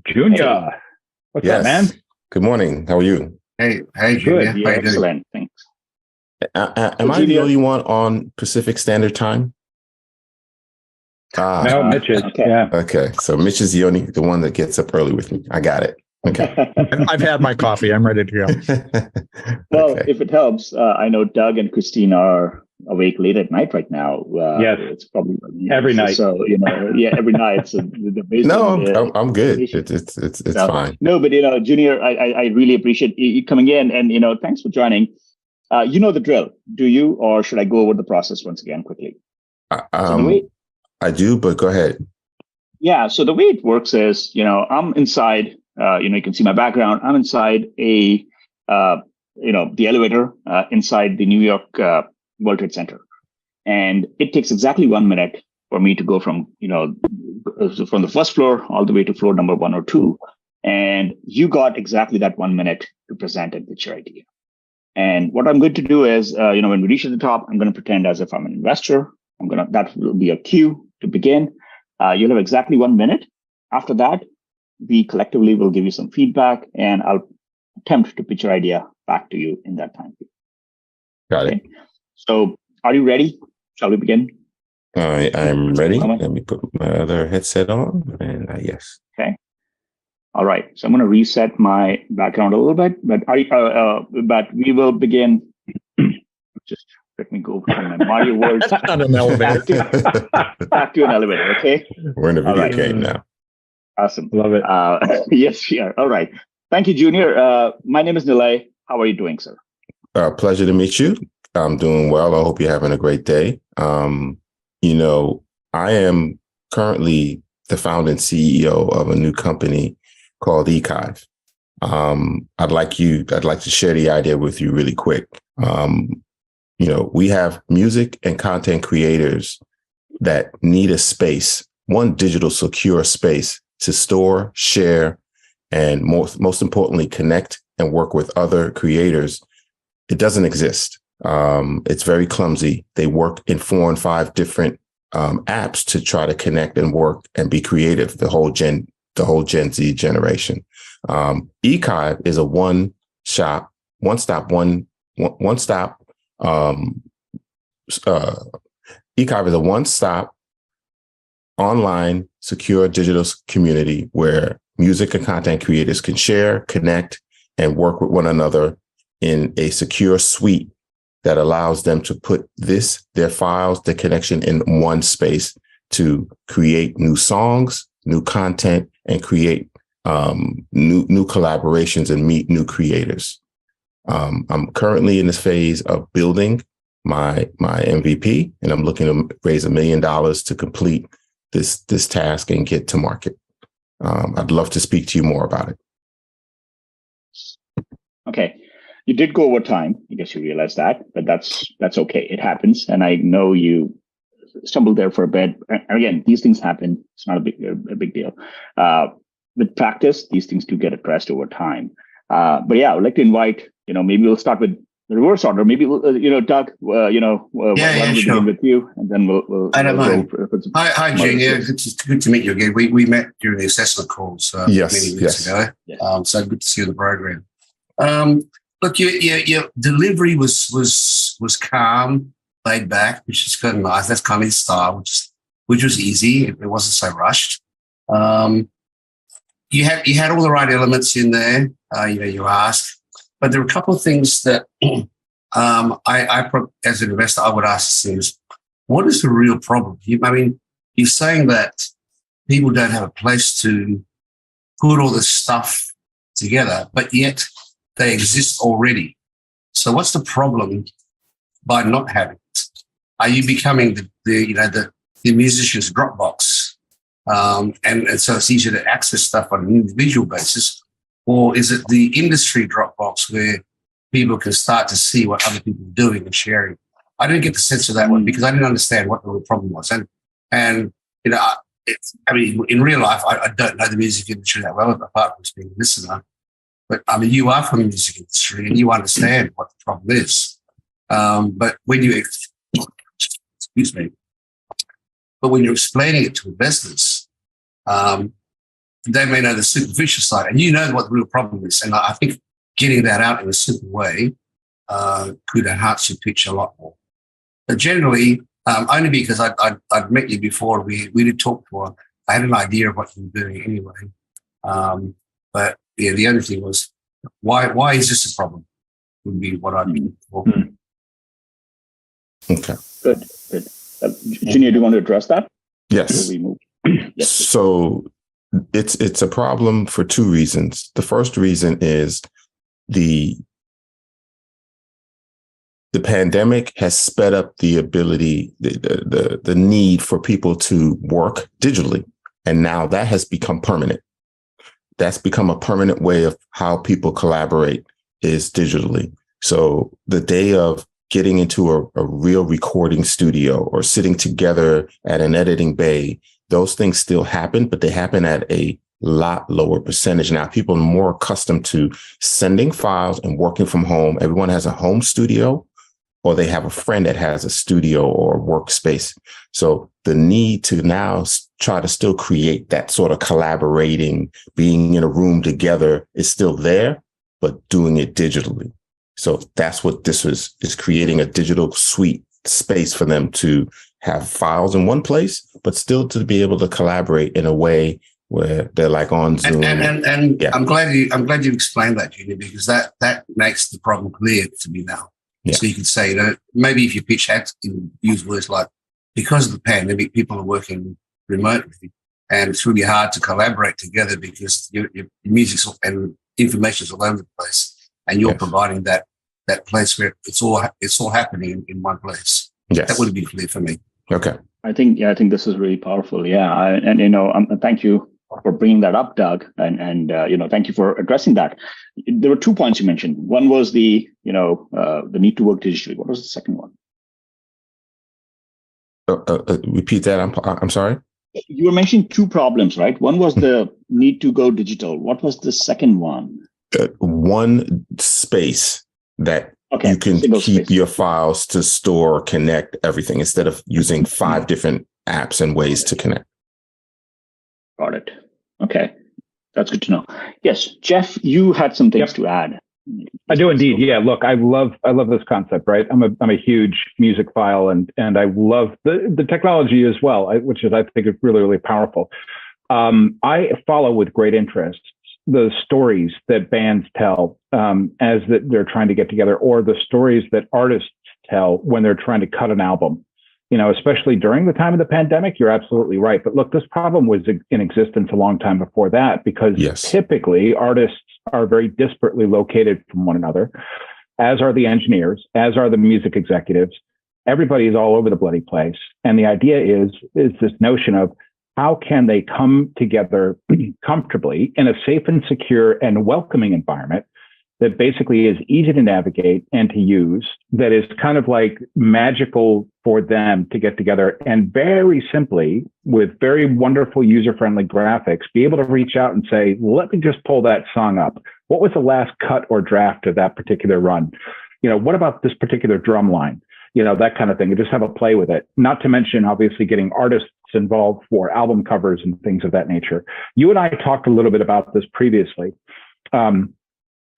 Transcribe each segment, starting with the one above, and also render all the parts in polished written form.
Junior, what's up, man? Good morning. How are you? Hey, Good. Junior. Yeah, excellent. Thanks. Am I the only one on Pacific Standard Time? No, Mitch is. Okay. Yeah. Okay. So Mitch is the one that gets up early with me. I got it. Okay. I've had my coffee. I'm ready to go. Well, Okay. if it helps, I know Doug and Christine are awake late at night right now. Yes. It's probably Every night. So every night. So the amazing, No, I'm good. It's fine. No, but Junior, I really appreciate you coming in, and thanks for joining. You know the drill, do you, or should I go over the process once again quickly? I do, but go ahead. Yeah. So the way it works is, I'm inside. You can see my background. I'm inside the elevator inside the New York World Trade Center, and it takes exactly 1 minute for me to go from from the first floor all the way to floor number 1 or 2. And you got exactly that 1 minute to present and pitch your idea. And what I'm going to do is, when we reach at the top, I'm going to pretend as if I'm an investor. That will be a cue to begin. You'll have exactly 1 minute. After that, we collectively will give you some feedback, and I'll attempt to pitch your idea back to you in that time. Got it. So, are you ready? Shall we begin? I'm ready. Let me put my other headset on, and yes. Okay. All right. So I'm going to reset my background a little bit, but we will begin. Just let me go from my Mario world. That's not an elevator. Back to an elevator. Okay. We're in a video game now. Awesome. Love it. Yes, we are. All right. Thank you, Junior. My name is Nilay. How are you doing, sir? Pleasure to meet you. I'm doing well. I hope you're having a great day. I am currently the founder and CEO of a new company called E-kive. I'd like to share the idea with you really quick. We have music and content creators that need a space, one digital secure space to store, share, and most importantly, connect and work with other creators. It doesn't exist. It's very clumsy. They work in 4 and 5 different apps to try to connect and work and be creative. The whole Gen Z generation. E-kive is a one-stop. E-kive is a one-stop online secure digital community where music and content creators can share, connect, and work with one another in a secure suite that allows them to put their files, their connection in one space to create new songs, new content, and create new collaborations and meet new creators. I'm currently in this phase of building my MVP, and I'm looking to raise $1 million to complete this task and get to market. I'd love to speak to you more about it. Okay. You did go over time. I guess you realize that, but that's okay. It happens. And I know you stumbled there for a bit. And again, these things happen. It's not a big deal. With practice, these things do get addressed over time. But yeah, I would like to invite, maybe we'll start with the reverse order. Maybe, Doug, why don't we begin with you, and then we'll I don't mind. Hi, Junior. Good to meet you again. We met during the assessment calls many weeks ago. Yes. So good to see you on the program. Look, your delivery was calm, laid back, which is kind of nice. That's kind of his style, which was easy. It wasn't so rushed. You had all the right elements in there. You asked, but there were a couple of things that I as an investor, I would ask is, what is the real problem? You're saying that people don't have a place to put all this stuff together, but yet they exist already. So what's the problem by not having it? Are you becoming the musician's Dropbox? And so it's easier to access stuff on an individual basis, or is it the industry Dropbox where people can start to see what other people are doing and sharing? I didn't get the sense of that one because I didn't understand what the real problem was. And in real life, I don't know the music industry that well, apart from being a listener. But you are from the music industry and you understand what the problem is. But when you, excuse me, but when you're explaining it to investors, they may know the superficial side, and you know what the real problem is. And I think getting that out in a simple way could enhance your pitch a lot more. But generally, only because I'd met you before, we did talk before. I had an idea of what you were doing anyway. But yeah, the only thing was, why is this a problem? Would be what I'd be looking for. Okay. Good. Junior, do you want to address that? Yes. We move? Yes. So it's a problem for two reasons. The first reason is the pandemic has sped up the ability, the need for people to work digitally. And now that has become permanent. That's become a permanent way of how people collaborate is digitally. So the day of getting into a real recording studio or sitting together at an editing bay, those things still happen, but they happen at a lot lower percentage. Now people are more accustomed to sending files and working from home. Everyone has a home studio, or they have a friend that has a studio or a workspace. So the need to now try to still create that sort of collaborating, being in a room together is still there, but doing it digitally. So that's what this is creating a digital suite space for them to have files in one place, but still to be able to collaborate in a way where they're like on Zoom. And Yeah. I'm glad you explained that, Junior, because that makes the problem clear to me now. Yeah. So you could say, maybe if your pitch had to use words like, because of the pandemic, people are working remotely, and it's really hard to collaborate together because your music's and information's all over the place, and you're providing that place where it's all happening in one place. Yes. That would be clear for me. Okay. I think this is really powerful. Yeah, thank you for bringing that up, Doug, and thank you for addressing that. There were 2 points you mentioned. One was the need to work digitally. What was the second one? Repeat that. I'm sorry. You were mentioning 2 problems, right? One was the need to go digital. What was the second one? One space that you can keep your files to store, connect everything instead of using 5 different apps and ways to connect. Got it. Okay. That's good to know. Yes, Jeff, you had some things to add. I do indeed. Yeah. Look, I love this concept, right? I'm a huge music file and I love the technology as well, which is, I think, is really, really powerful. I follow with great interest the stories that bands tell as that they're trying to get together, or the stories that artists tell when they're trying to cut an album. Especially during the time of the pandemic, you're absolutely right. But look, this problem was in existence a long time before that, because typically artists are very disparately located from one another, as are the engineers, as are the music executives. Everybody is all over the bloody place. And the idea is this notion of how can they come together comfortably in a safe and secure and welcoming environment that basically is easy to navigate and to use, that is kind of like magical for them to get together and very simply, with very wonderful user-friendly graphics, be able to reach out and say, let me just pull that song up. What was the last cut or draft of that particular run? What about this particular drum line? That kind of thing, and just have a play with it. Not to mention, obviously, getting artists involved for album covers and things of that nature. You and I talked a little bit about this previously.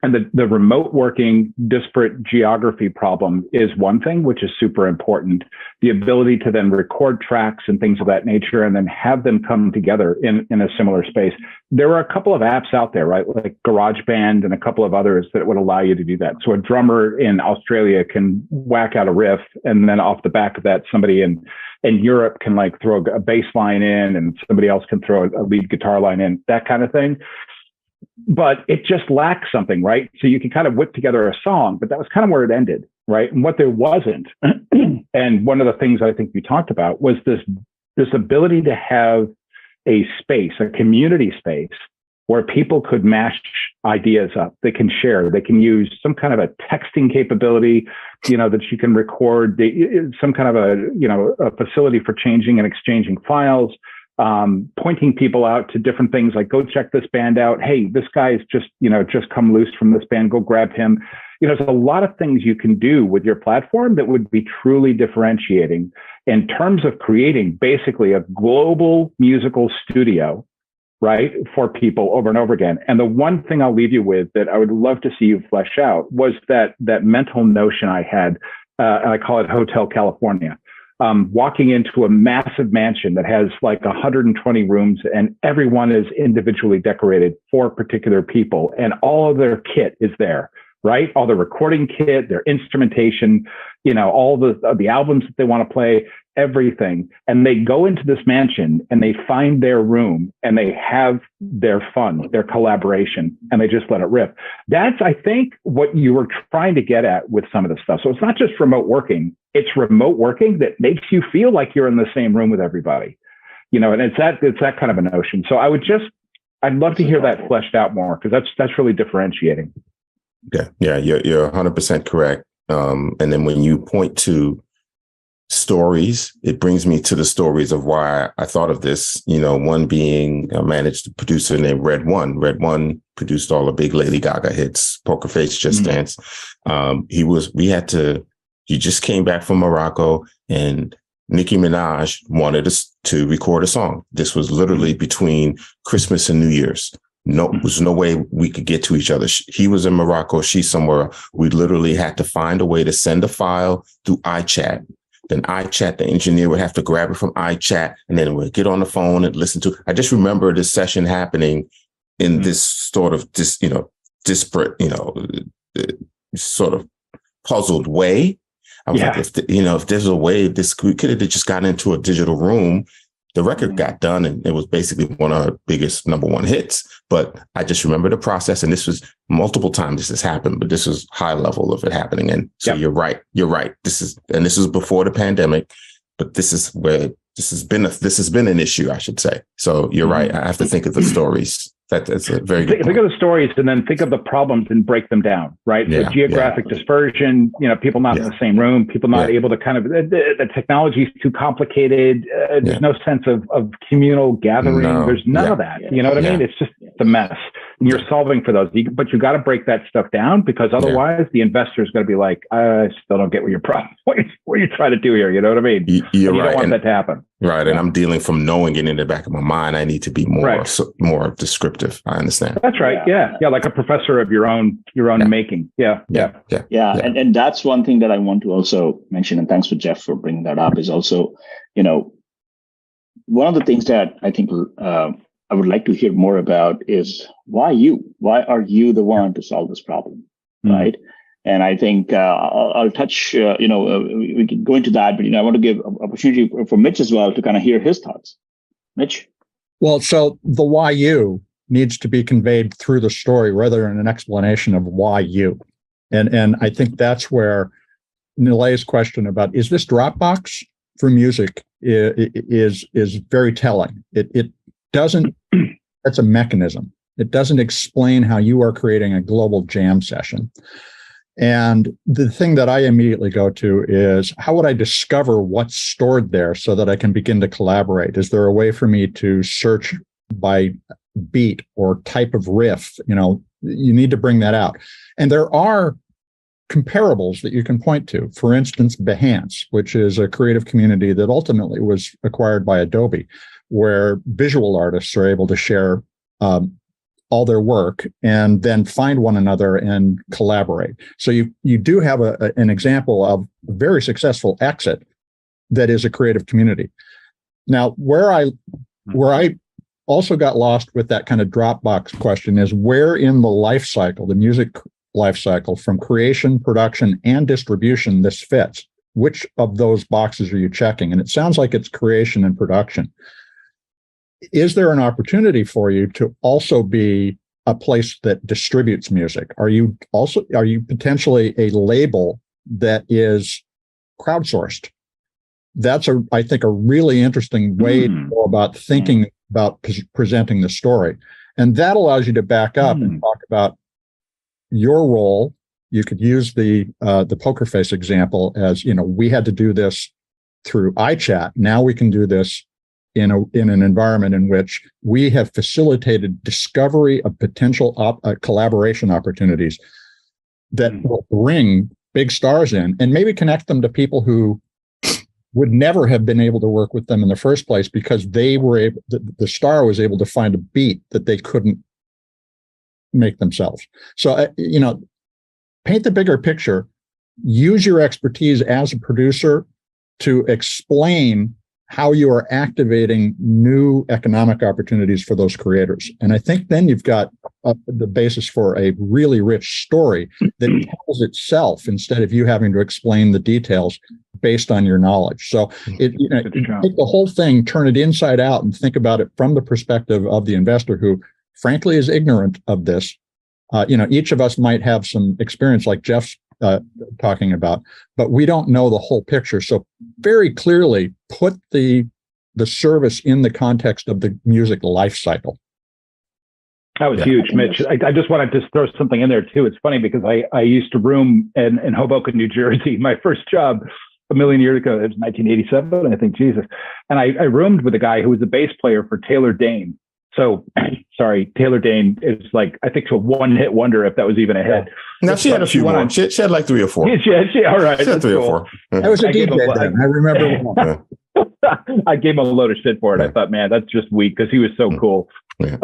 And the remote working disparate geography problem is one thing, which is super important. The ability to then record tracks and things of that nature and then have them come together in a similar space. There are a couple of apps out there, right? Like GarageBand and a couple of others that would allow you to do that. So a drummer in Australia can whack out a riff, and then off the back of that, somebody in Europe can like throw a bass line in, and somebody else can throw a lead guitar line in, that kind of thing. But it just lacks something, right? So you can kind of whip together a song, but that was kind of where it ended, right? And what there wasn't, and one of the things I think you talked about was this ability to have a space, a community space, where people could mash ideas up. They can share. They can use some kind of a texting capability, that you can record some kind of a facility for changing and exchanging files. Pointing people out to different things, like go check this band out. Hey, this guy's just come loose from this band. Go grab him. There's a lot of things you can do with your platform that would be truly differentiating in terms of creating basically a global musical studio right, for people over and over again. And the one thing I'll leave you with that I would love to see you flesh out was that mental notion I had, and I call it Hotel California. Walking into a massive mansion that has like 120 rooms and everyone is individually decorated for particular people and all of their kit is there, right? All the recording kit, their instrumentation, all the albums that they want to play, everything. And they go into this mansion and they find their room and they have their fun, their collaboration, and they just let it rip. That's, I think, what you were trying to get at with some of this stuff. So it's not just remote working. It's remote working that makes you feel like you're in the same room with everybody, and it's that kind of a notion. So I'd love to hear that fleshed out more, because that's really differentiating. Yeah, you're 100% correct. And then when you point to stories, it brings me to the stories of why I thought of this. One being a managed producer named Red One. Red One produced all the big Lady Gaga hits, Poker Face, Just Dance. He just came back from Morocco, and Nicki Minaj wanted us to record a song. This was literally between Christmas and New Year's. There was no way we could get to each other. He was in Morocco, she's somewhere. We literally had to find a way to send a file through iChat. Then iChat, the engineer would have to grab it from iChat, and then we'd get on the phone and listen to it. I just remember this session happening in this sort of disparate, sort of puzzled way. I was like, if there's a way we could have just gotten into a digital room, the record got done, and it was basically one of our biggest number one hits. But I just remember the process, and this was multiple times this has happened, but this was high level of it happening. And so you're right. This is before the pandemic, but this is where this has been an issue, I should say. So you're right. I have to think of the stories. That's a very good think of the stories, and then think of the problems and break them down, right? So geographic dispersion, people not in the same room, people not able to the technology is too complicated. There's no sense of communal gathering. There's none of that. You know what I mean? It's just a mess. And you're solving for those, but you got to break that stuff down, because otherwise the investor is going to be like, I still don't get what you're trying to do here. You know what I mean? You're right. You don't want that to happen. Right. And I'm dealing from knowing it in the back of my mind. I need to be more descriptive. I understand. That's right. Yeah. Like a professor of your own making. Yeah. And that's one thing that I want to also mention. And thanks for Jeff for bringing that up, is also, one of the things that I think I would like to hear more about is why you? Why are you the one to solve this problem? Right. And I think I'll touch, we can go into that, but I want to give opportunity for Mitch as well to kind of hear his thoughts. Mitch? Well, so the why you needs to be conveyed through the story rather than an explanation of why you. And I think that's where Nilay's question about, is this Dropbox for music is very telling. It doesn't, that's a mechanism. It doesn't explain how you are creating a global jam session. And the thing that I immediately go to is, how would I discover what's stored there so that I can begin to collaborate? Is there a way for me to search by beat or type of riff? You need to bring that out. And there are comparables that you can point to. For instance, Behance, which is a creative community that ultimately was acquired by Adobe, where visual artists are able to share all their work and then find one another and collaborate. So you do have an example of a very successful exit that is a creative community. Now, where I also got lost with that kind of Dropbox question is, where in the life cycle, the music life cycle, from creation, production, and distribution, this fits? Which of those boxes are you checking? And it sounds like it's creation and production. Is there an opportunity for you to also be a place that distributes music? Are you potentially a label that is crowdsourced? That's I think a really interesting way to go about thinking about presenting the story. And that allows you to back up and talk about your role. You could use the Poker Face example as, we had to do this through iChat. Now we can do this in an environment in which we have facilitated discovery of potential collaboration opportunities that will bring big stars in and maybe connect them to people who would never have been able to work with them in the first place because they were able, the star was able to find a beat that they couldn't make themselves. So, paint the bigger picture, use your expertise as a producer to explain how you are activating new economic opportunities for those creators. And I think then you've got the basis for a really rich story that tells itself instead of you having to explain the details based on your knowledge. So you take the whole thing, turn it inside out, and think about it from the perspective of the investor who, frankly, is ignorant of this. Each of us might have some experience like Jeff's talking about, but we don't know the whole picture. So very clearly put the service in the context of the music life cycle. That was huge, Mitch. I just wanted to throw something in there too. It's funny because I used to room in Hoboken, New Jersey. My first job a million years ago, it was 1987, I think, Jesus. And I roomed with a guy who was a bass player for Taylor Dane. So, sorry, Taylor Dane is like, I think, a one-hit wonder, if that was even a hit. No, she had a few more. She had like 3 or 4. She all right. She had 3 or 4. That was a DJ then. I remember. I gave him a load of shit for it. I thought, man, that's just weak because he was so cool. Yeah.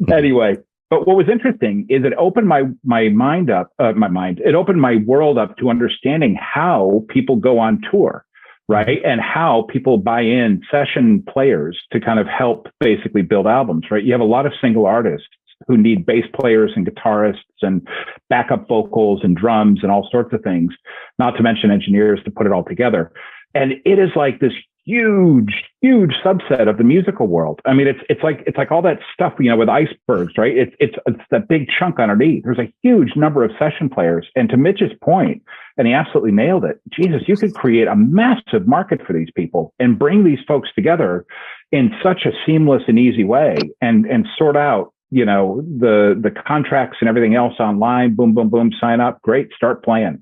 Anyway, but what was interesting is it opened my mind up, it opened my world up to understanding how people go on tour. Right. And how people buy in session players to kind of help basically build albums. Right. You have a lot of single artists who need bass players and guitarists and backup vocals and drums and all sorts of things, not to mention engineers to put it all together. And it is like this huge subset of the musical world. I mean, it's like all that stuff, with icebergs, right? It's that big chunk underneath. There's a huge number of session players. And to Mitch's point, and he absolutely nailed it, Jesus, you could create a massive market for these people and bring these folks together in such a seamless and easy way and sort out, the contracts and everything else online, boom, boom, boom, sign up, great, start playing,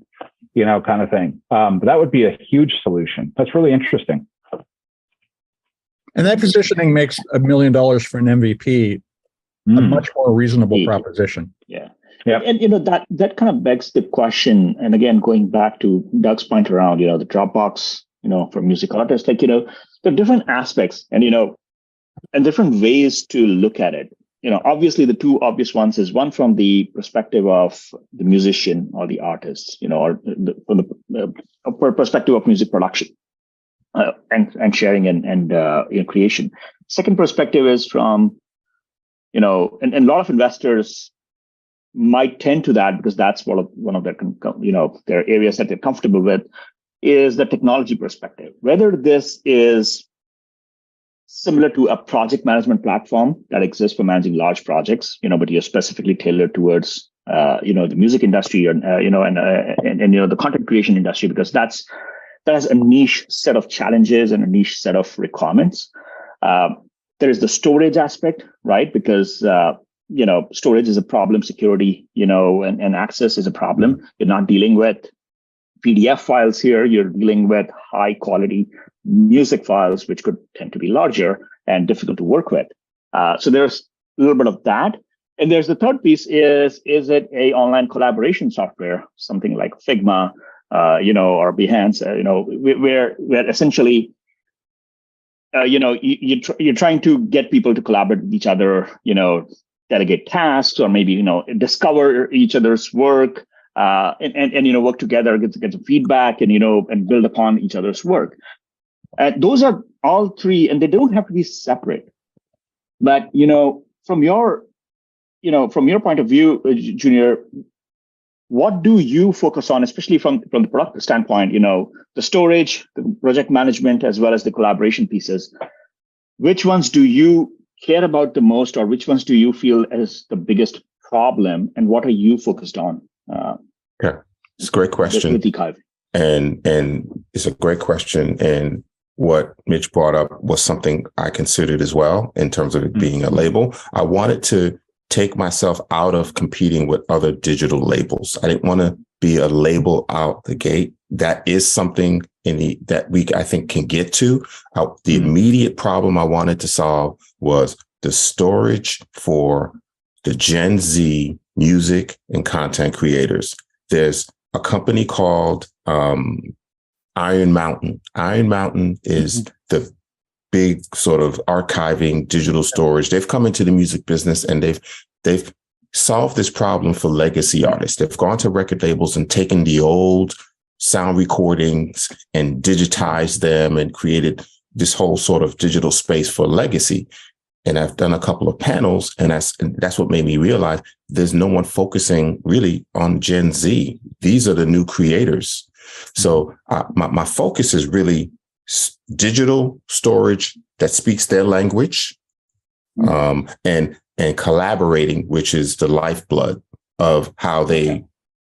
kind of thing. But that would be a huge solution. That's really interesting. And that positioning makes $1 million for an MVP a much more reasonable proposition. Yeah. Yeah. And that kind of begs the question. And again, going back to Doug's point around, the Dropbox, for music artists, like, there are different aspects and different ways to look at it. Obviously the two obvious ones is one from the perspective of the musician or the artist, or from the perspective of music production. And sharing and creation. Second perspective is from, and a lot of investors might tend to that because that's one of their, their areas that they're comfortable with, is the technology perspective. Whether this is similar to a project management platform that exists for managing large projects, but you're specifically tailored towards, the music industry and the content creation industry, because that has a niche set of challenges and a niche set of requirements. There is the storage aspect, right? Because, storage is a problem, security, and access is a problem. You're not dealing with PDF files here. You're dealing with high quality music files, which could tend to be larger and difficult to work with. So there's a little bit of that. And there's the third piece is it a online collaboration software, something like Figma, or Behance, where essentially, you're trying to get people to collaborate with each other, delegate tasks, or maybe, discover each other's work, and work together, get some feedback, and build upon each other's work. Those are all three, and they don't have to be separate. But from your point of view, Junior, what do you focus on, especially from the product standpoint, the storage, the project management, as well as the collaboration pieces? Which ones do you care about the most, or which ones do you feel is the biggest problem, and what are you focused on? Okay, it's a great question. With E-kive. And it's a great question. And what Mitch brought up was something I considered as well in terms of it being a label. I wanted to take myself out of competing with other digital labels. I didn't want to be a label out the gate. That is something that we, I think, can get to. The immediate problem I wanted to solve was the storage for the Gen Z music and content creators. There's a company called Iron Mountain. Iron Mountain is the big sort of archiving digital storage. They've come into the music business and they've solved this problem for legacy artists. They've gone to record labels and taken the old sound recordings and digitized them and created this whole sort of digital space for legacy. And I've done a couple of panels, and that's what made me realize there's no one focusing really on Gen Z. These are the new creators. So my focus is really digital storage that speaks their language, and collaborating, which is the lifeblood of how they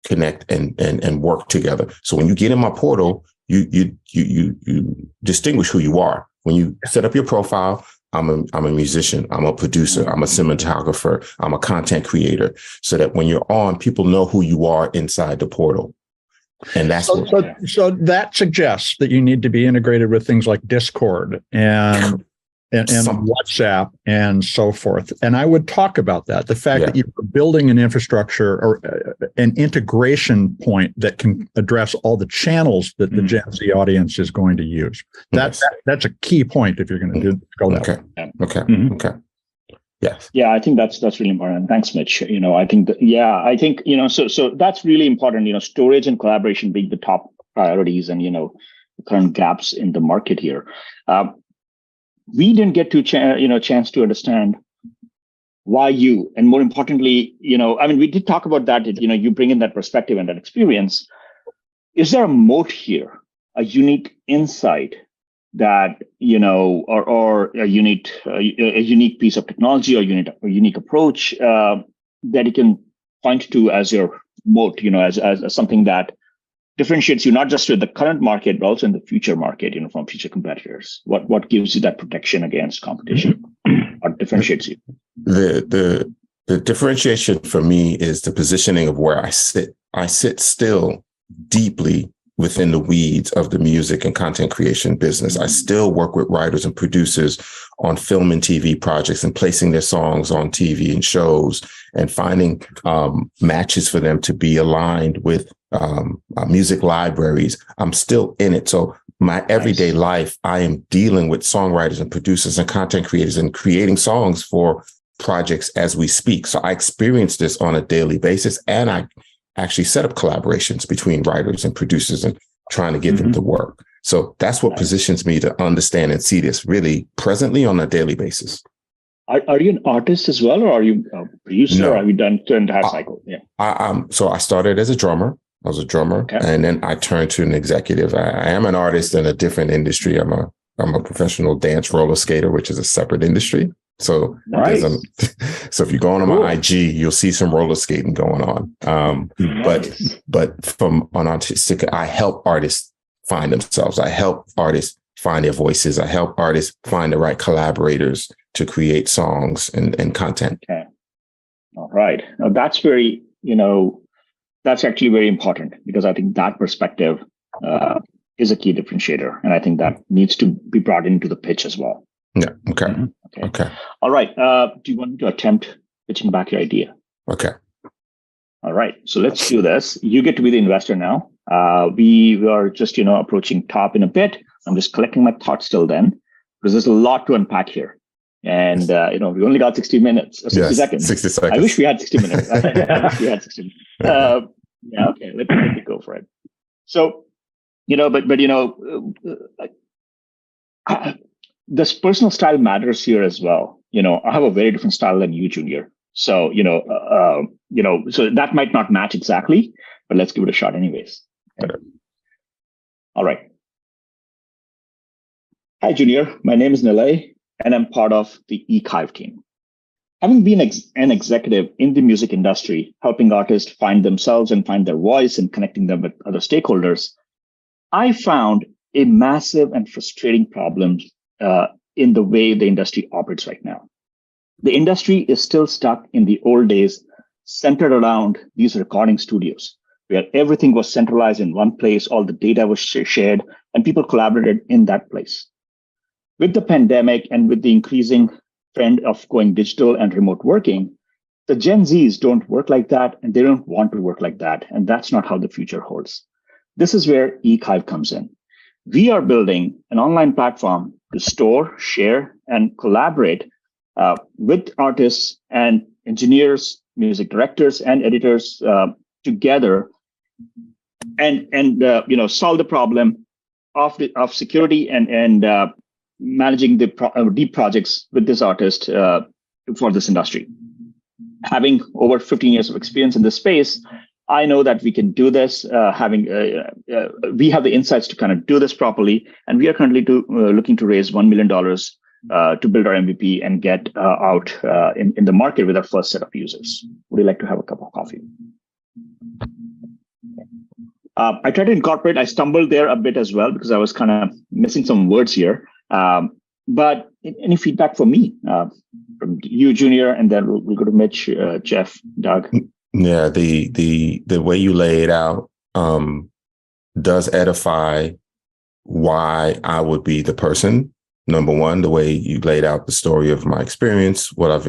connect and work together. So when you get in my portal, you distinguish who you are. When you set up your profile, I'm a musician, I'm a producer, I'm a cinematographer, I'm a content creator, so that when you're on, people know who you are inside the portal. And that's so that suggests that you need to be integrated with things like Discord and WhatsApp and so forth. And I would talk about that. The fact that you're building an infrastructure or an integration point that can address all the channels that the Gen Z audience is going to use. That's a key point if you're going to go that way. Okay. Yes. Yeah, I think that's really important. Thanks, Mitch. I think so that's really important. Storage and collaboration being the top priorities, and the current gaps in the market here. We didn't get to chance to understand why you, and more importantly, we did talk about that. You bring in that perspective and that experience. Is there a moat here, a unique insight that or a unique piece of technology or unique approach that you can point to as your moat, as something that differentiates you not just with the current market, but also in the future market, from future competitors? What gives you that protection against competition or differentiates you? The differentiation for me is the positioning of where I sit. I sit still deeply within the weeds of the music and content creation business. I still work with writers and producers on film and TV projects and placing their songs on TV and shows and finding matches for them to be aligned with music libraries. I'm still in it. So my everyday life, I am dealing with songwriters and producers and content creators and creating songs for projects as we speak. So I experience this on a daily basis, and I actually set up collaborations between writers and producers and trying to get them to work. So that's what positions me to understand and see this really presently on a daily basis. Are you an artist as well, or are you a producer? No. Or have you done the entire cycle? Yeah. So I started as a drummer. I was a drummer, and then I turned to an executive. I am an artist in a different industry. I'm a professional dance roller skater, which is a separate industry. So, nice. So if you go on my IG, you'll see some roller skating going on. Nice. But from on artistic, I help artists find themselves. I help artists find their voices. I help artists find the right collaborators to create songs and content. Okay. All right. Now that's very, that's actually very important, because I think that perspective is a key differentiator. And I think that needs to be brought into the pitch as well. Yeah. Okay. Okay. All right. Do you want me to attempt pitching back your idea? Okay. All right. So let's do this. You get to be the investor now. We are just, approaching top in a bit. I'm just collecting my thoughts till then, because there's a lot to unpack here. And, we only got 60 minutes, or 60 seconds. 60 seconds. I wish we had 60 minutes. I wish we had 60 minutes. Okay. Let me go for it. So, this personal style matters here as well. I have a very different style than you, Junior. So, so that might not match exactly, but let's give it a shot anyways. Okay. All right. Hi, Junior. My name is Nilay, and I'm part of the E-kive team. Having been an executive in the music industry, helping artists find themselves and find their voice and connecting them with other stakeholders, I found a massive and frustrating problem in the way the industry operates right now. The industry is still stuck in the old days, centered around these recording studios, where everything was centralized in one place, all the data was shared, and people collaborated in that place. With the pandemic and with the increasing trend of going digital and remote working, the Gen Zs don't work like that, and they don't want to work like that. And that's not how the future holds. This is where E-kive comes in. We are building an online platform to store, share, and collaborate with artists and engineers, music directors, and editors together, and solve the problem of security and managing the deep projects with this artist for this industry. Having over 15 years of experience in this space, I know that we can do this. We have the insights to kind of do this properly, and we are currently looking to raise $1 million to build our MVP and get out in the market with our first set of users. Would you like to have a cup of coffee? I tried to incorporate. I stumbled there a bit as well because I was kind of missing some words here. But any feedback for me from you, Junior, and then we'll go to Mitch, Jeff, Doug. Yeah, the way you lay it out does edify why I would be the person. Number one, the way you laid out the story of my experience, what I've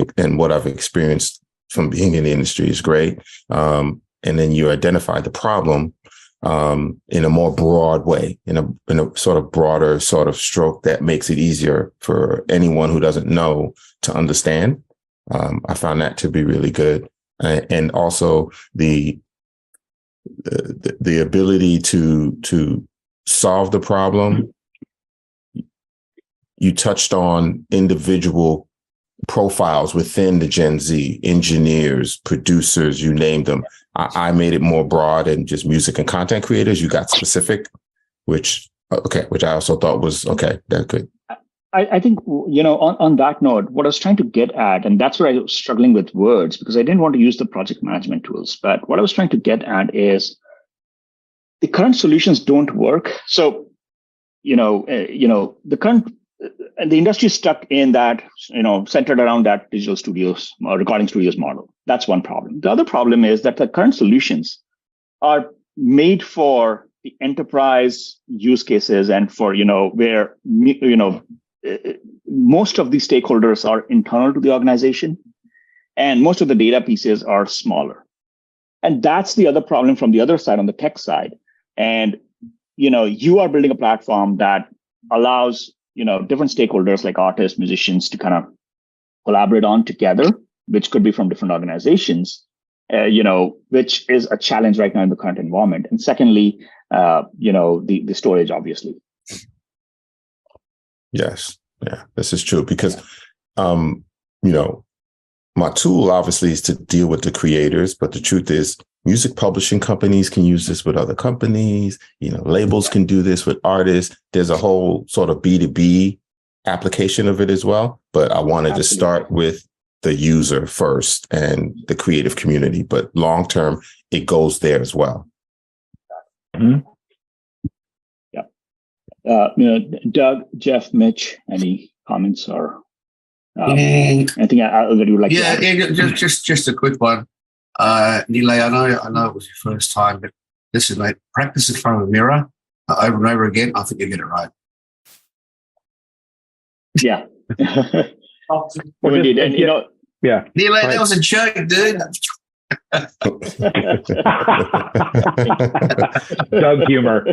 experienced from being in the industry is great. And then you identify the problem in a more broad way, in a sort of broader sort of stroke that makes it easier for anyone who doesn't know to understand. I found that to be really good. And also the ability to solve the problem. You touched on individual profiles within the Gen Z, engineers, producers, you named them. I made it more broad and just music and content creators. You got specific, which I also thought was okay. That's good. I think, on that note, what I was trying to get at, and that's where I was struggling with words because I didn't want to use the project management tools, but what I was trying to get at is the current solutions don't work. So, the current, and the industry is stuck in that, centered around that digital studios or recording studios model. That's one problem. The other problem is that the current solutions are made for the enterprise use cases and for, where, most of the stakeholders are internal to the organization and most of the data pieces are smaller. And that's the other problem from the other side, on the tech side. And, you are building a platform that allows, different stakeholders like artists, musicians to kind of collaborate on together, which could be from different organizations, which is a challenge right now in the current environment. And secondly, the storage, obviously. Yes. Yeah, this is true because, my tool obviously is to deal with the creators, but the truth is music publishing companies can use this with other companies. Labels can do this with artists. There's a whole sort of B2B application of it as well. But I wanted to start with the user first and the creative community, but long term, it goes there as well. Mm-hmm. Doug, Jeff, Mitch, any comments or anything that you would like to add? Yeah, just a quick one. Nilay, I know it was your first time, but listen, mate, practice in front of a mirror over and over again. I think you get it right. Yeah. Indeed. And, yeah. Nilay, that was a joke, dude. Doug humor.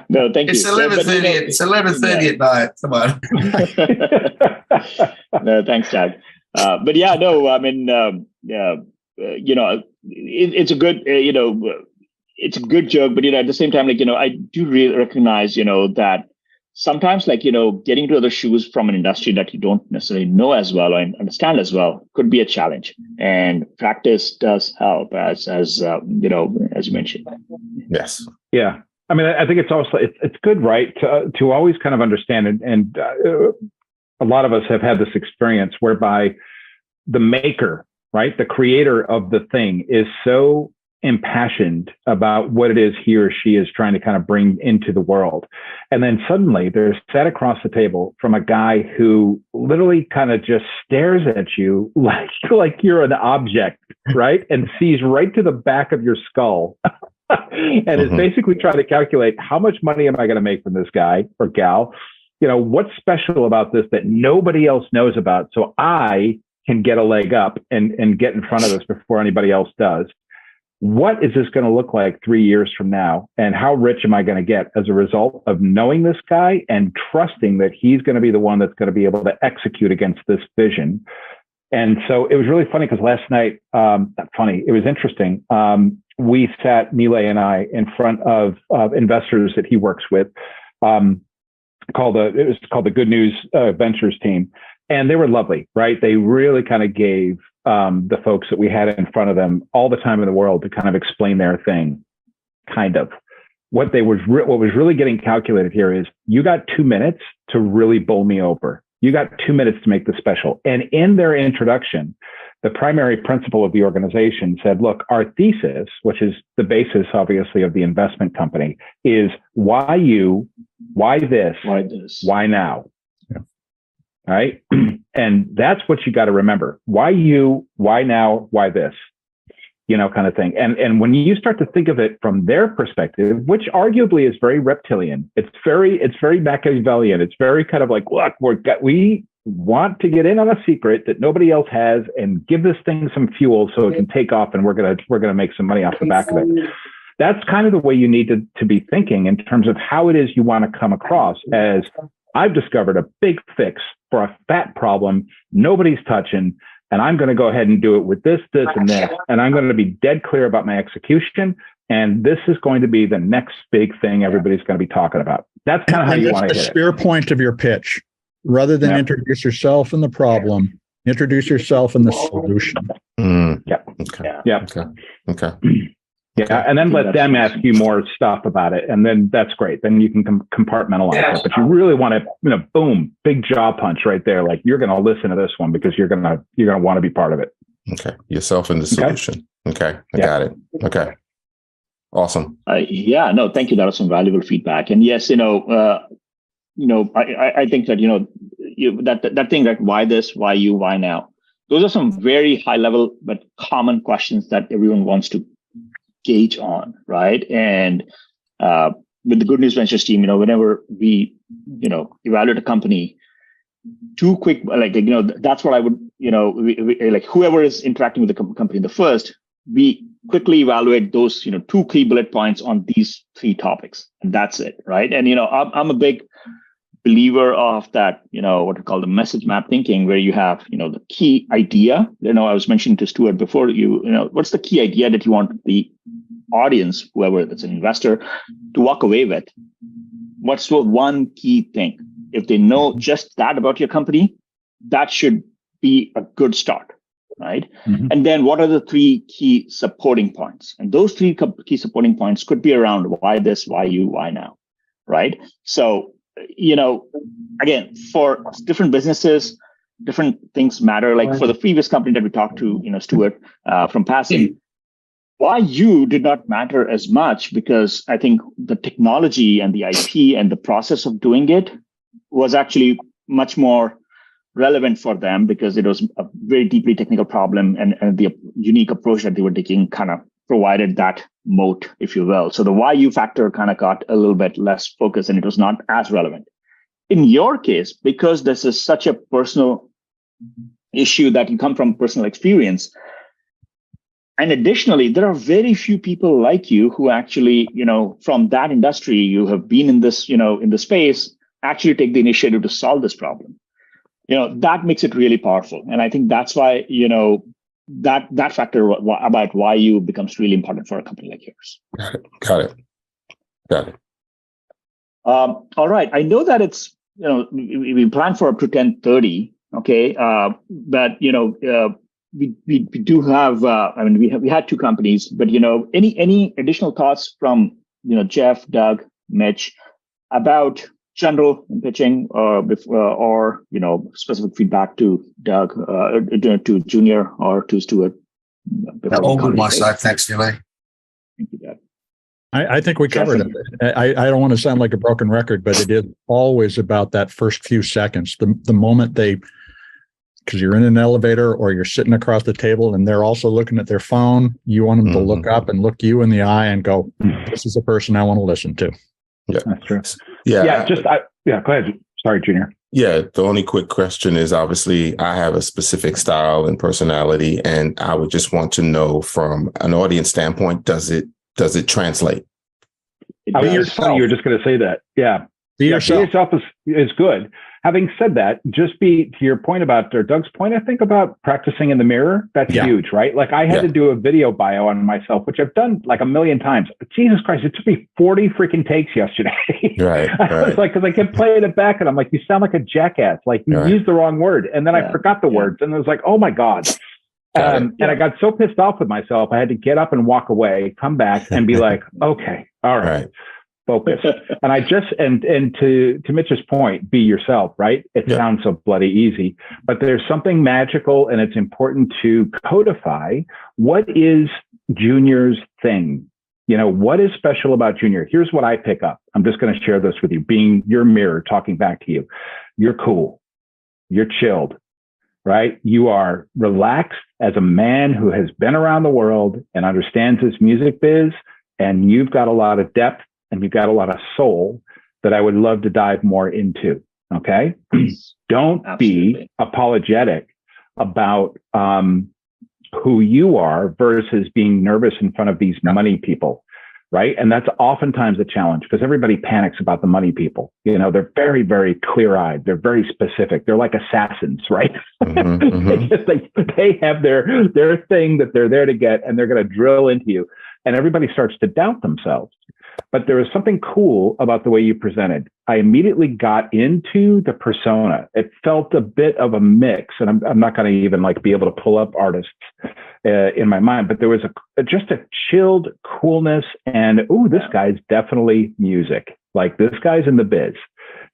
No, thank you. It's 11:30. It's 11:30 at night. Come on. No, thanks, Doug. But yeah, no, I mean, it's a good, it's a good joke, but at the same time, I do really recognize, that sometimes, getting into other shoes from an industry that you don't necessarily know as well or understand as well could be a challenge. And practice does help, as you mentioned. Yes. Yeah. I mean, I think it's also it's good, right, to always kind of understand, and a lot of us have had this experience whereby the maker, right, the creator of the thing is so impassioned about what it is he or she is trying to kind of bring into the world. And then suddenly they're sat across the table from a guy who literally kind of just stares at you like you're an object, right? And sees right to the back of your skull and is basically trying to calculate, how much money am I going to make from this guy or gal? What's special about this that nobody else knows about, so I can get a leg up and get in front of this before anybody else does. what is this going to look like 3 years from now? And how rich am I going to get as a result of knowing this guy and trusting that he's going to be the one that's going to be able to execute against this vision? And so it was really funny because last night, it was interesting. We sat, Nilay and I, in front of investors that he works with, it was called the Good News Ventures team. And they were lovely, right? They really kind of gave the folks that we had in front of them all the time in the world to kind of explain their thing, kind of. What was really getting calculated here is you got 2 minutes to really bowl me over. You got 2 minutes to make this special. And in their introduction, the primary principal of the organization said, look, our thesis, which is the basis, obviously, of the investment company, is why you, why this, why now? Yeah. All right. And that's what you got to remember. Why you, why now, why this? Kind of thing. And when you start to think of it from their perspective, which arguably is very reptilian, it's very Machiavellian. It's very kind of like, look, we want to get in on a secret that nobody else has and give this thing some fuel so it can take off, and we're gonna make some money off the back of it. That's kind of the way you need to be thinking in terms of how it is you want to come across as, I've discovered a big fix for a fat problem nobody's touching. And I'm going to go ahead and do it with this, and this. And I'm going to be dead clear about my execution. And this is going to be the next big thing everybody's going to be talking about. That's kind of how you want to hit it. That's the spear point of your pitch. Rather than introduce yourself in the problem, introduce yourself in the solution. Yeah. Okay. Yeah. Okay. Yeah, and then let them ask you more stuff about it, and then that's great. Then you can compartmentalize it. But you really want to, boom, big jaw punch right there. Like, you're going to listen to this one because you're going to want to be part of it. Okay, yourself in the solution. Okay, I got it. Okay, awesome. Thank you. That was some valuable feedback. And yes, I think that that thing, like, why this, why you, why now? Those are some very high level but common questions that everyone wants to gauge on, right? And with the Good News Ventures team, whenever we, evaluate a company, too quick, that's what I would, like, whoever is interacting with the company the first, we quickly evaluate those, 2 key bullet points on these 3 topics, and that's it, right? And I'm a big believer of that, what we call the message map thinking, where you have, the key idea. I was mentioning to Stuart before, what's the key idea that you want the audience, whoever that's an investor, to walk away with? What's the one key thing? If they know just that about your company, that should be a good start, right? Mm-hmm. And then what are the 3 key supporting points? And those 3 key supporting points could be around why this, why you, why now, right? So, again, for different businesses, different things matter. Like for the previous company that we talked to, Stuart from Passing, why you did not matter as much, because I think the technology and the IP and the process of doing it was actually much more relevant for them, because it was a very deeply technical problem, and the unique approach that they were taking kind of provided that moat, if you will. So the why you factor kind of got a little bit less focus, and it was not as relevant. In your case, because this is such a personal issue that you come from personal experience, and additionally, there are very few people like you who actually, from that industry, you have been in this, in the space, actually take the initiative to solve this problem. That makes it really powerful. And I think that's why, that factor about why you becomes really important for a company like yours. Got it. All right. I know that it's, we plan for up to 10:30. Okay. But, we do have, we had 2 companies, but, any additional thoughts from, Jeff, Doug, Mitch about general pitching, or specific feedback to Doug, to Junior, or to Stuart? All good, my side. Thanks, Nilay. Thank you, Doug. I think we covered it. I don't want to sound like a broken record, but it is always about that first few seconds. The moment because you're in an elevator or you're sitting across the table and they're also looking at their phone, you want them to look up and look you in the eye and go, this is the person I want to listen to. Yeah, that's true. Yeah. Go ahead. Sorry, Junior. Yeah, the only quick question is, obviously I have a specific style and personality, and I would just want to know from an audience standpoint, does it translate? It's funny you were just going to say that. Yeah. Be yourself. Is good. Having said that, just be to your point about, or Doug's point, I think, about practicing in the mirror. That's huge, right? Like I had to do a video bio on myself, which I've done like a million times. But Jesus Christ, it took me 40 freaking takes yesterday. Right. I was like, because I kept playing it back and I'm like, you sound like a jackass. Like you used the wrong word. And then I forgot the words and I was like, oh my God. And I got so pissed off with myself, I had to get up and walk away, come back and be like, okay, all right. Focus. And I just, and to Mitch's point, be yourself, right? It sounds so bloody easy, but there's something magical, and it's important to codify what is Junior's thing. You know, what is special about Junior? Here's what I pick up. I'm just going to share this with you, being your mirror, talking back to you. You're cool. You're chilled, right? You are relaxed as a man who has been around the world and understands this music biz, and you've got a lot of depth and you've got a lot of soul that I would love to dive more into. Okay. Don't be apologetic about who you are versus being nervous in front of these money people. Right. And that's oftentimes a challenge because everybody panics about the money people. You know, they're very, very clear eyed. They're very specific. They're like assassins, right? They have their thing that they're there to get, and they're going to drill into you. And everybody starts to doubt themselves. But there was something cool about the way you presented. I immediately got into the persona. It felt a bit of a mix, and I'm not going to even like be able to pull up artists in my mind, but there was just a chilled coolness and, this guy's definitely music. Like this guy's in the biz.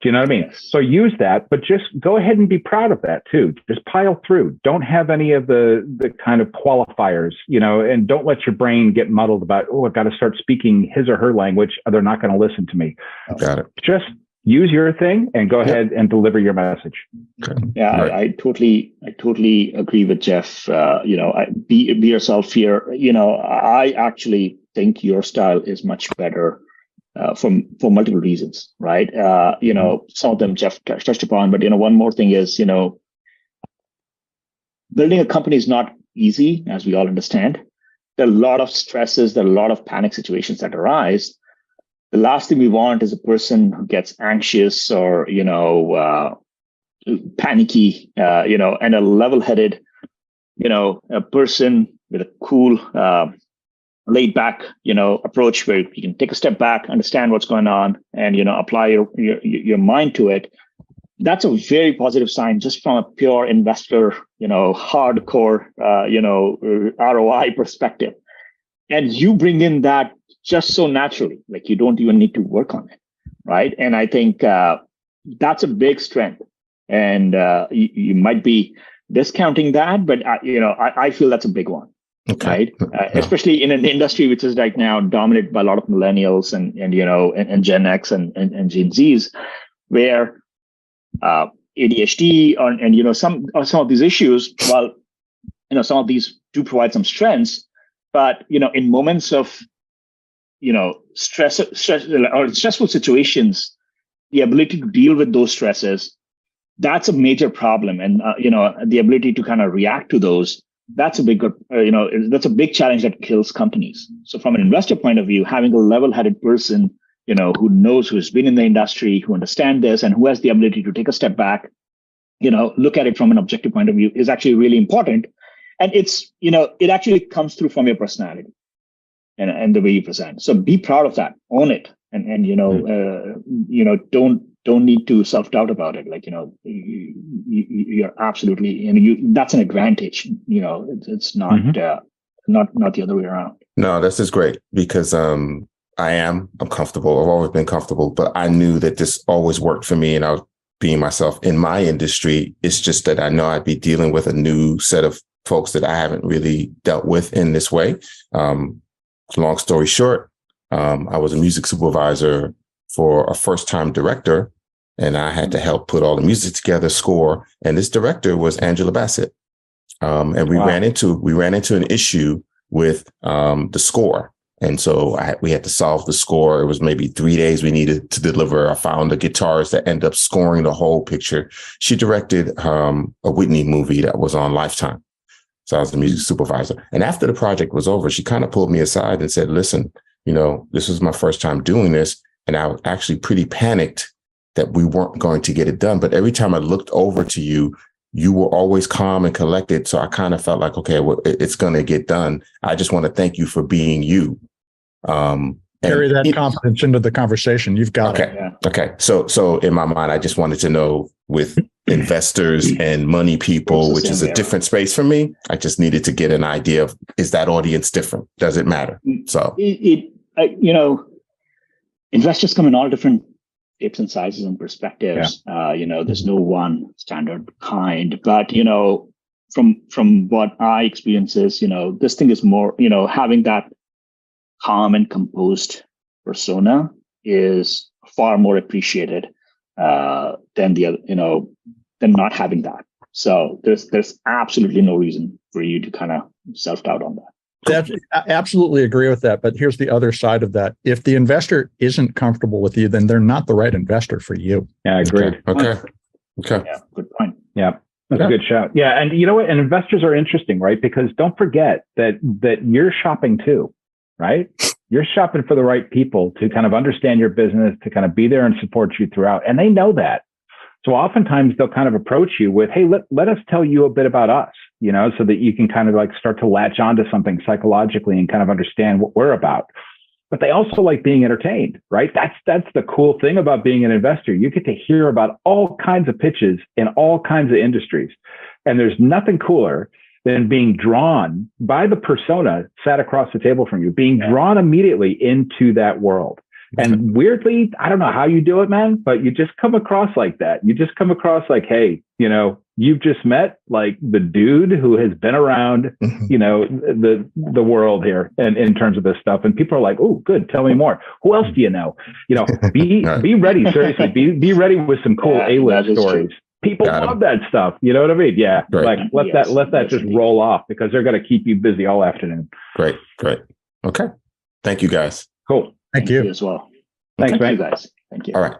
Do you know what I mean? So use that, but just go ahead and be proud of that too. Just pile through. Don't have any of the kind of qualifiers, you know, and don't let your brain get muddled about, I've got to start speaking his or her language. They're not going to listen to me. Got it. Just use your thing and go ahead and deliver your message. Okay. Yeah, right. I totally agree with Jeff. Be yourself here. You know, I actually think your style is much better for multiple reasons, right? Some of them Jeff touched upon, but one more thing is, building a company is not easy, as we all understand. There are a lot of stresses, there are a lot of panic situations that arise. The last thing we want is a person who gets anxious or panicky, and a level-headed, a person with a cool, laid back, approach where you can take a step back, understand what's going on, and apply your mind to it. That's a very positive sign, just from a pure investor, hardcore, ROI perspective. And you bring in that just so naturally, like you don't even need to work on it, right? And I think that's a big strength. And you might be discounting that, but I feel that's a big one. Okay. Right? Especially in an industry which is right now dominated by a lot of millennials and Gen X and Gen Zs, where ADHD and some of these issues, while some of these do provide some strengths, but in moments of stress or stressful situations, the ability to deal with those stresses, that's a major problem, and the ability to kind of react to those. That's a big, that's a big challenge that kills companies. So from an investor point of view, having a level-headed person, who knows, who's been in the industry, who understands this, and who has the ability to take a step back, look at it from an objective point of view is actually really important. And it's, it actually comes through from your personality and the way you present. So be proud of that, own it, and don't need to self-doubt about it. Like, you're absolutely, that's an advantage. It's not, not the other way around. No, this is great because I'm comfortable. I've always been comfortable, but I knew that this always worked for me, and I was being myself in my industry. It's just that I know I'd be dealing with a new set of folks that I haven't really dealt with in this way. Long story short, I was a music supervisor for a first-time director, and I had to help put all the music together, score. And this director was Angela Bassett. And we ran into an issue with the score. And so we had to solve the score. It was maybe 3 days we needed to deliver. I found a guitarist that ended up scoring the whole picture. She directed a Whitney movie that was on Lifetime. So I was the music supervisor. And after the project was over, she kind of pulled me aside and said, listen, this was my first time doing this. And I was actually pretty panicked that we weren't going to get it done. But every time I looked over to you, you were always calm and collected. So I kind of felt like, okay, well, it's going to get done. I just want to thank you for being you. Carry that confidence into the conversation. You've got it. Yeah. Okay. So in my mind, I just wanted to know, with investors and money people, which is a different space for me, I just needed to get an idea of, is that audience different? Does it matter? So, investors come in all different shapes and sizes and perspectives. There's no one standard kind, but, from what I experience is, this thing is more, having that calm and composed persona is far more appreciated than the other, than not having that. So there's absolutely no reason for you to kind of self-doubt on that. I absolutely agree with that. But here's the other side of that. If the investor isn't comfortable with you, then they're not the right investor for you. Yeah, agreed. Okay. Yeah, good point. Yeah. That's a good shout. Yeah. And you know what? And investors are interesting, right? Because don't forget that you're shopping too, right? You're shopping for the right people to kind of understand your business, to kind of be there and support you throughout. And they know that. So oftentimes they'll kind of approach you with, hey, let us tell you a bit about us, so that you can kind of like start to latch onto something psychologically and kind of understand what we're about. But they also like being entertained, right? That's the cool thing about being an investor. You get to hear about all kinds of pitches in all kinds of industries. And there's nothing cooler than being drawn by the persona sat across the table from you, being drawn immediately into that world. And weirdly, I don't know how you do it, man, but you just come across like that. You just come across like, hey, you've just met like the dude who has been around, the world here and in terms of this stuff. And people are like, oh, good. Tell me more. Who else do you know? Be ready. Seriously, be ready with some cool A-list stories. True. People love that stuff. You know what I mean? Yeah. Right. Like let that just roll off, because they're going to keep you busy all afternoon. Great. Okay. Thank you, guys. Cool. Thank you as well. Thanks, man. Thank you, guys. Thank you. All right.